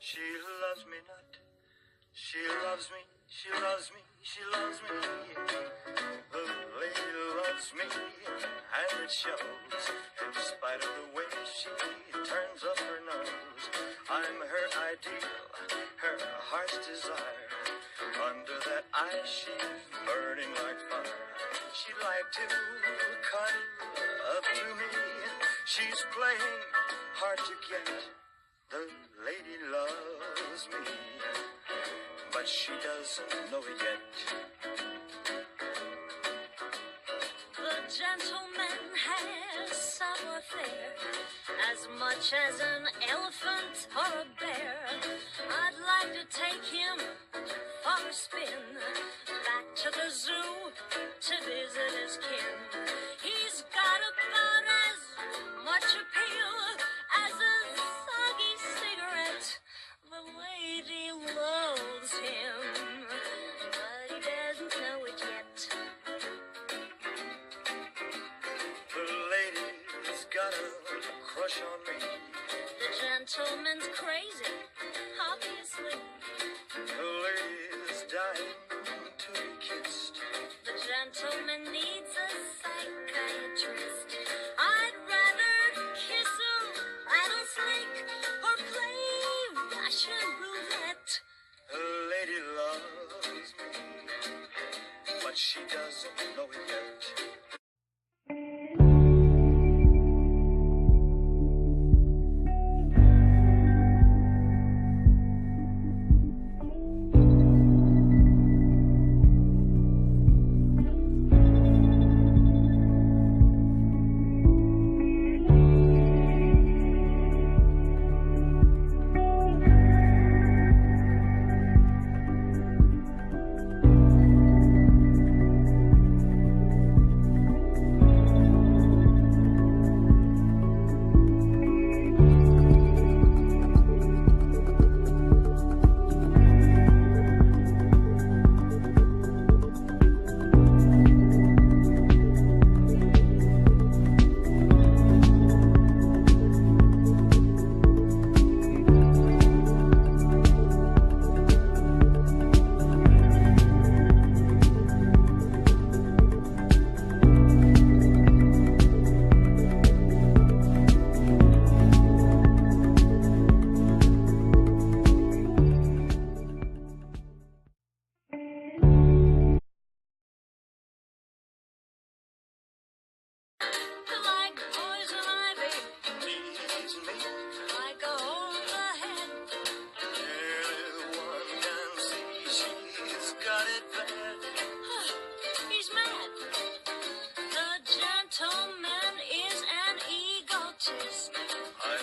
She loves me not. She loves me, she loves me, she loves me. The lady loves me, and it shows. In spite of the way she turns up her nose, I'm her ideal, her heart's desire. Under that eye she's burning like fire. She'd like to cuddle up to me. She's playing hard to get. The lady loves me, but she doesn't know it yet. The gentleman has savoir-faire, as much as an elephant or a bear. I'd like to take him for a spin, back to the zoo to visit his kin. He's got about as much appeal as a soggy cigarette. The lady loves him, but he doesn't know it yet. The lady's got a crush on me. The gentleman's crazy, obviously. The lady's dying to be kissed. The gentleman needs a psychiatrist. I'd rather kiss a rattlesnake or play Russian roulette. The lady loves me, but she doesn't know it yet.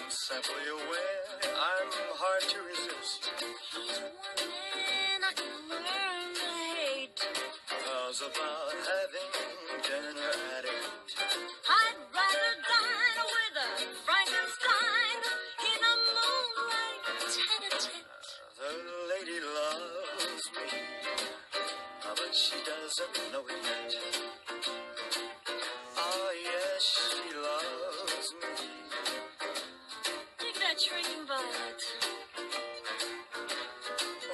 Simply aware I'm hard to resist. He's one man I can learn to hate. How's about having dinner at 8? I'd rather dine with a Frankenstein in a moonlight tete-a-tete. The lady loves me, but she doesn't know it yet. Oh yes, she loves me. Shrinking violet.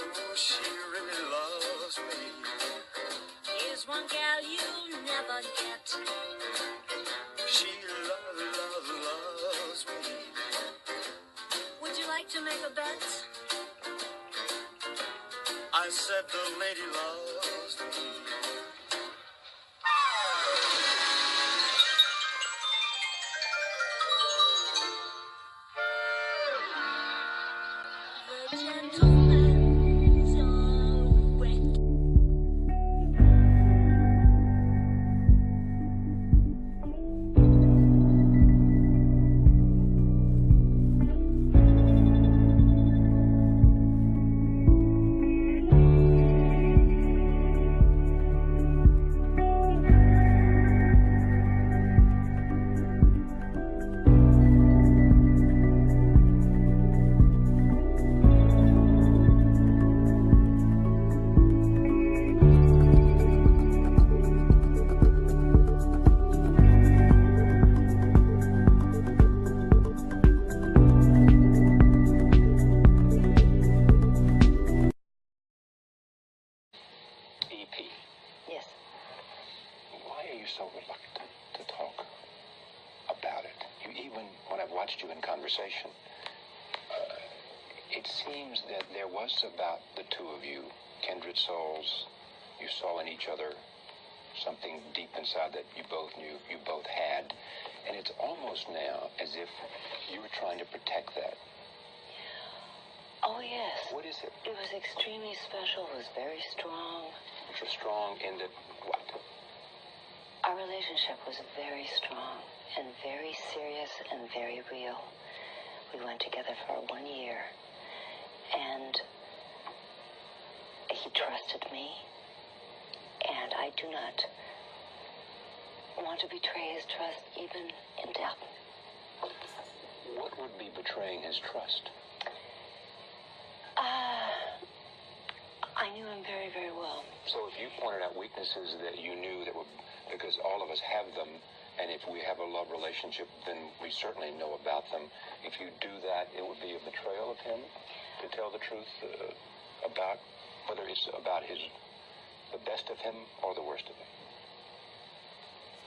Oh, she really loves me. Here's one gal you'll never get. She loves me. Would you like to make a bet? I said the lady loves me. Gentleman's all wet. when I've watched you in conversation, it seems that there was about the two of you, kindred souls. You saw in each other something deep inside that you both knew, you both had. And it's almost now as if you were trying to protect that. Oh, yes. What is it? It was extremely special. It was very strong. It was strong in that what? Our relationship was very strong and very serious and very real. We went together for 1 year, and he trusted me, and I do not want to betray his trust even in death. What would be betraying his trust? I knew him very, very well. So if you pointed out weaknesses that you knew that were, because all of us have them, and if we have a love relationship, then we certainly know about them. If you do that, it would be a betrayal of him to tell the truth about whether it's about the best of him or the worst of him.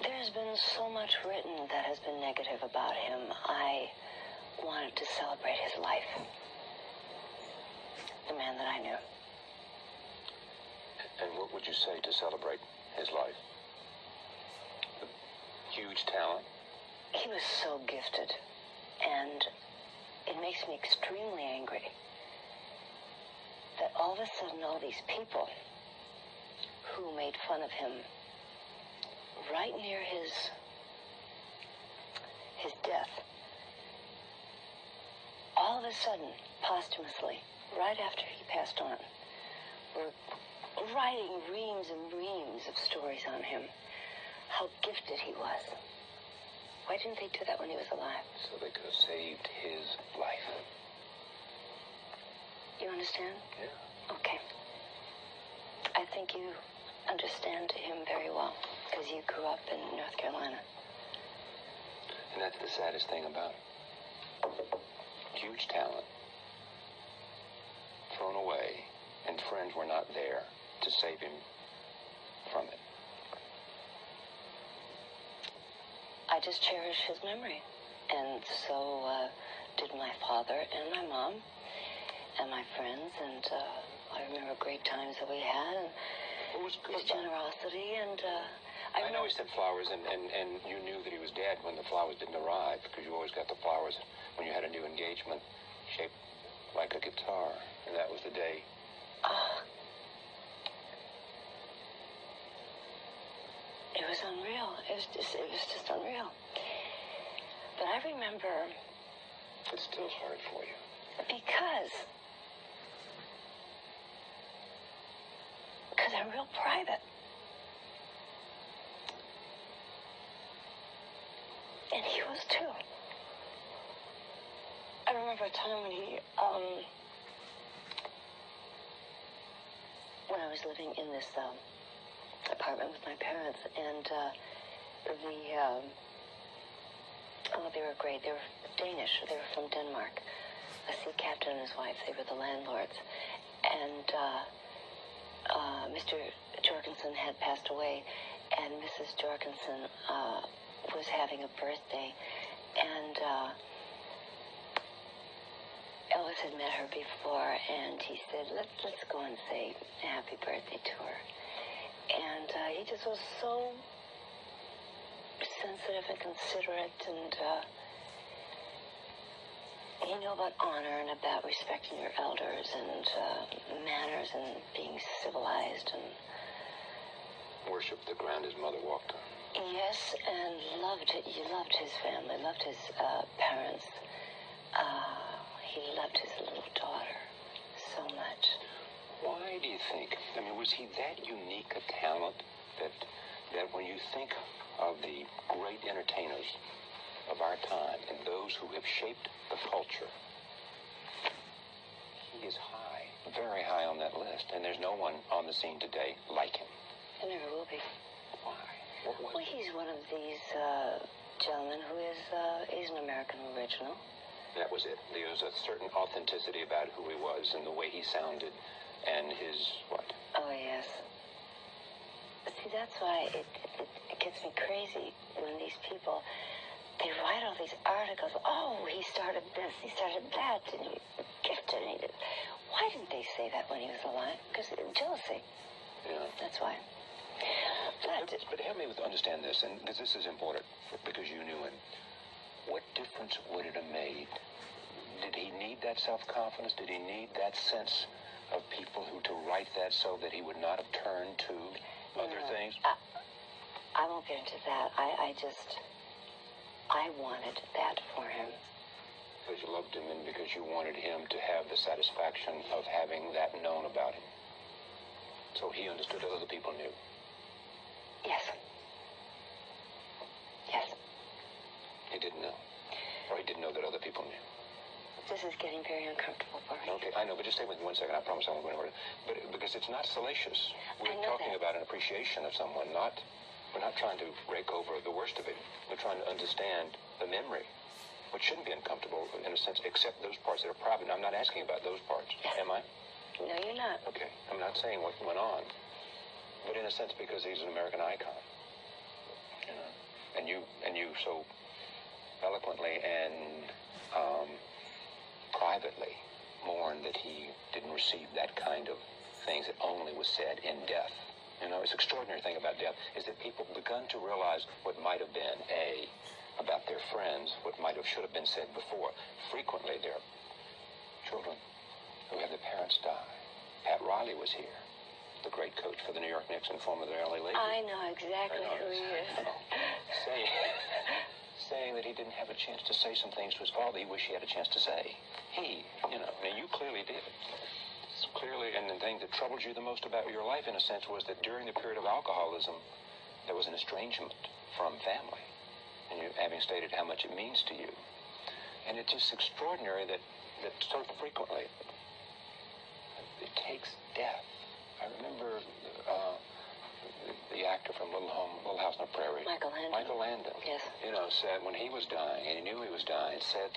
There's been so much written that has been negative about him. I wanted to celebrate his life. The man that I knew. And what would you say to celebrate his life? The huge talent? He was so gifted, and it makes me extremely angry that all of a sudden all these people who made fun of him right near his death, all of a sudden, posthumously, right after he passed on, were writing reams and reams of stories on him, how gifted he was. Why didn't they do that when he was alive? So they could have saved his life. You understand? Yeah. Okay. I think you understand him very well, because you grew up in North Carolina. And that's the saddest thing about it. Huge talent. Thrown away, and friends were not there to save him from it. I just cherish his memory. And so did my father and my mom and my friends. And I remember great times that we had. And What was good his about it? generosity. And I know he said flowers, and you knew that he was dead when the flowers didn't arrive, because you always got the flowers when you had a new engagement shaped like a guitar. And that was the day. It was unreal. It was just unreal. But I remember, It's still hard for you. because I'm real private. And he was too. I remember a time when I was living in this apartment with my parents, and they were great. They were Danish. They were from Denmark. A sea captain and his wife. They were the landlords. And Mr. Jorgensen had passed away, and Mrs. Jorgensen was having a birthday, and Elvis had met her before, and he said, let's go and say happy birthday to her. And he just was so sensitive and considerate, and he knew about honor and about respecting your elders and manners and being civilized and Worshipped the ground his mother walked on. yes, and loved it. He loved his family, loved his parents. He loved his little daughter so much. Why do you think? I mean, was he that unique a talent that when you think of the great entertainers of our time and those who have shaped the culture, he is high, very high on that list, and there's no one on the scene today like him. There never will be. Why? Well, he's one of these gentlemen who is an American original. That was it. There was a certain authenticity about who he was and the way he sounded and his what? Oh, yes. See, that's why it gets me crazy when these people, they write all these articles. Oh, he started this, he started that, and he was gifted. And he did. Why didn't they say that when he was alive? Because jealousy. Yeah. That's why. But help me understand this, and because this is important, because you knew him. What difference would it have made? Did he need that self-confidence? Did he need that sense of people who to write that so that he would not have turned to other things? I won't get into that. I wanted that for him. Because you loved him and because you wanted him to have the satisfaction of having that known about him. So he understood that other people knew. Yes. Yes. He didn't know. Or he didn't know that other people knew. This is getting very uncomfortable for me. Okay, I know, but just stay with me 1 second. I promise I won't go anywhere. But because it's not salacious. We're talking about an appreciation of someone, we're not trying to rake over the worst of it. We're trying to understand the memory, which shouldn't be uncomfortable in a sense, except those parts that are private. I'm not asking about those parts. Am I? No, you're not. Okay, I'm not saying what went on, but in a sense because he's an American icon, you know, and you so eloquently and privately mourn that he didn't receive that kind of things that only was said in death. You know, it's extraordinary thing about death is that people begun to realize what might have been about their friends, what should have been said before. Frequently, there are children who had their parents die. Pat Riley was here, the great coach for the New York Knicks and former the LA Lakers. I know exactly who he is. Saying that he didn't have a chance to say some things to his father he wished he had a chance to say. Now you clearly did. So clearly, and the thing that troubled you the most about your life, in a sense, was that during the period of alcoholism, there was an estrangement from family. And you having stated how much it means to you. And it's just extraordinary that so frequently it takes death. I remember the actor from Little House on the Prairie. Michael Landon. Yes. Said when he was dying, and he knew he was dying, said,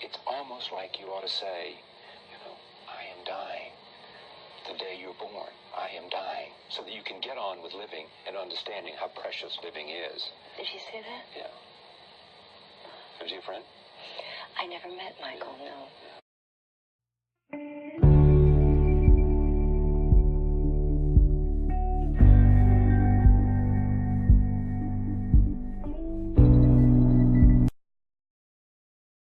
it's almost like you ought to say, I am dying. The day you're born, I am dying. So that you can get on with living and understanding how precious living is. Did she say that? Yeah. Was he a friend? I never met Michael, no.